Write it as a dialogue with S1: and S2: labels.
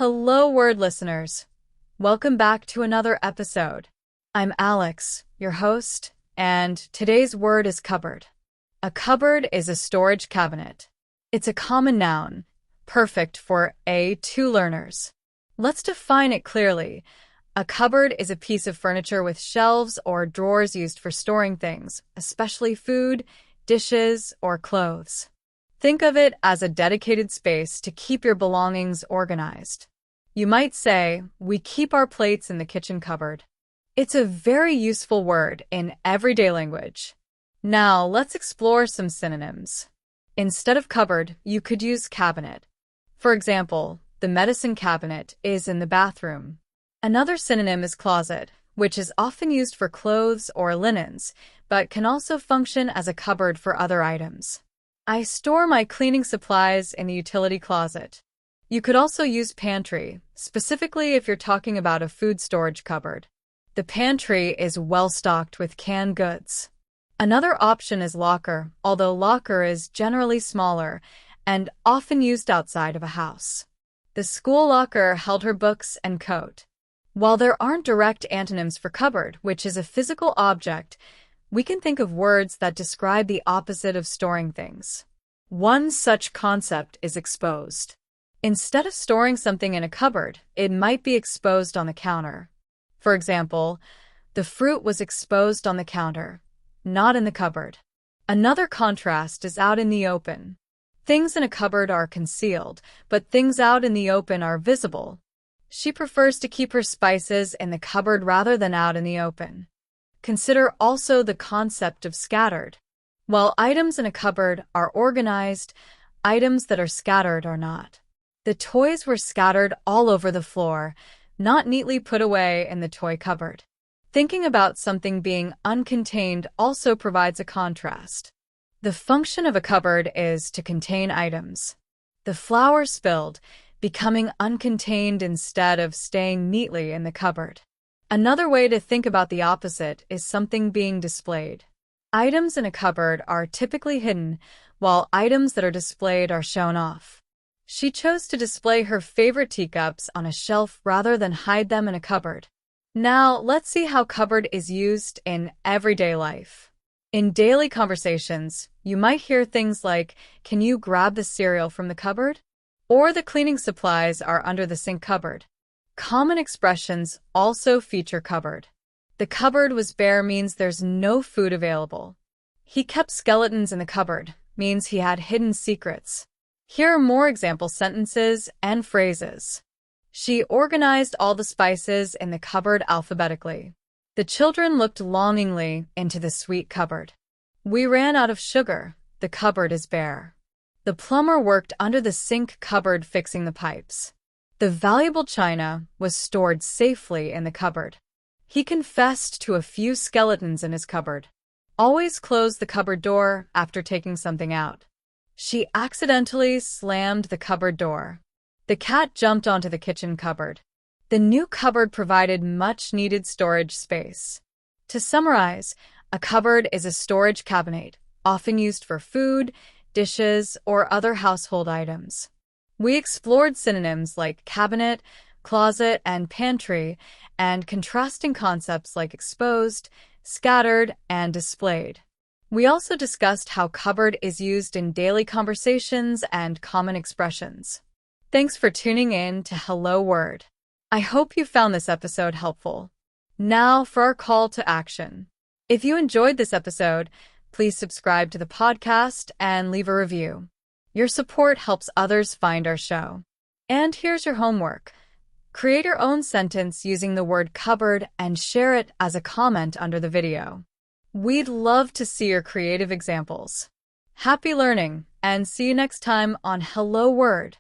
S1: Hello, word listeners. Welcome back to another episode. I'm Alex, your host, and today's word is cupboard. A cupboard is a storage cabinet. It's a common noun, perfect for A2 learners. Let's define it clearly. A cupboard is a piece of furniture with shelves or drawers used for storing things, especially food, dishes, or clothes. Think of it as a dedicated space to keep your belongings organized. You might say, we keep our plates in the kitchen cupboard. It's a very useful word in everyday language. Now, let's explore some synonyms. Instead of cupboard, you could use cabinet. For example, the medicine cabinet is in the bathroom. Another synonym is closet, which is often used for clothes or linens, but can also function as a cupboard for other items. I store my cleaning supplies in the utility closet. You could also use pantry, specifically if you're talking about a food storage cupboard. The pantry is well stocked with canned goods. Another option is locker, although locker is generally smaller and often used outside of a house. The school locker held her books and coat. While there aren't direct antonyms for cupboard, which is a physical object, we can think of words that describe the opposite of storing things. One such concept is exposed. Instead of storing something in a cupboard, it might be exposed on the counter. For example, the fruit was exposed on the counter, not in the cupboard. Another contrast is out in the open. Things in a cupboard are concealed, but things out in the open are visible. She prefers to keep her spices in the cupboard rather than out in the open. Consider also the concept of scattered. While items in a cupboard are organized, items that are scattered are not. The toys were scattered all over the floor, not neatly put away in the toy cupboard. Thinking about something being uncontained also provides a contrast. The function of a cupboard is to contain items. The flour spilled, becoming uncontained instead of staying neatly in the cupboard. Another way to think about the opposite is something being displayed. Items in a cupboard are typically hidden, while items that are displayed are shown off. She chose to display her favorite teacups on a shelf rather than hide them in a cupboard. Now, let's see how cupboard is used in everyday life. In daily conversations, you might hear things like, "Can you grab the cereal from the cupboard?" Or "the cleaning supplies are under the sink cupboard." Common expressions also feature cupboard. The cupboard was bare means there's no food available. He kept skeletons in the cupboard means he had hidden secrets. Here are more example sentences and phrases. She organized all the spices in the cupboard alphabetically. The children looked longingly into the sweet cupboard. We ran out of sugar. The cupboard is bare. The plumber worked under the sink cupboard fixing the pipes. The valuable china was stored safely in the cupboard. He confessed to a few skeletons in his cupboard. Always close the cupboard door after taking something out. She accidentally slammed the cupboard door. The cat jumped onto the kitchen cupboard. The new cupboard provided much-needed storage space. To summarize, a cupboard is a storage cabinet, often used for food, dishes, or other household items. We explored synonyms like cabinet, closet, and pantry, and contrasting concepts like exposed, scattered, and displayed. We also discussed how cupboard is used in daily conversations and common expressions. Thanks for tuning in to Hello Word. I hope you found this episode helpful. Now for our call to action. If you enjoyed this episode, please subscribe to the podcast and leave a review. Your support helps others find our show. And here's your homework. Create your own sentence using the word cupboard and share it as a comment under the video. We'd love to see your creative examples. Happy learning, and see you next time on Hello Word.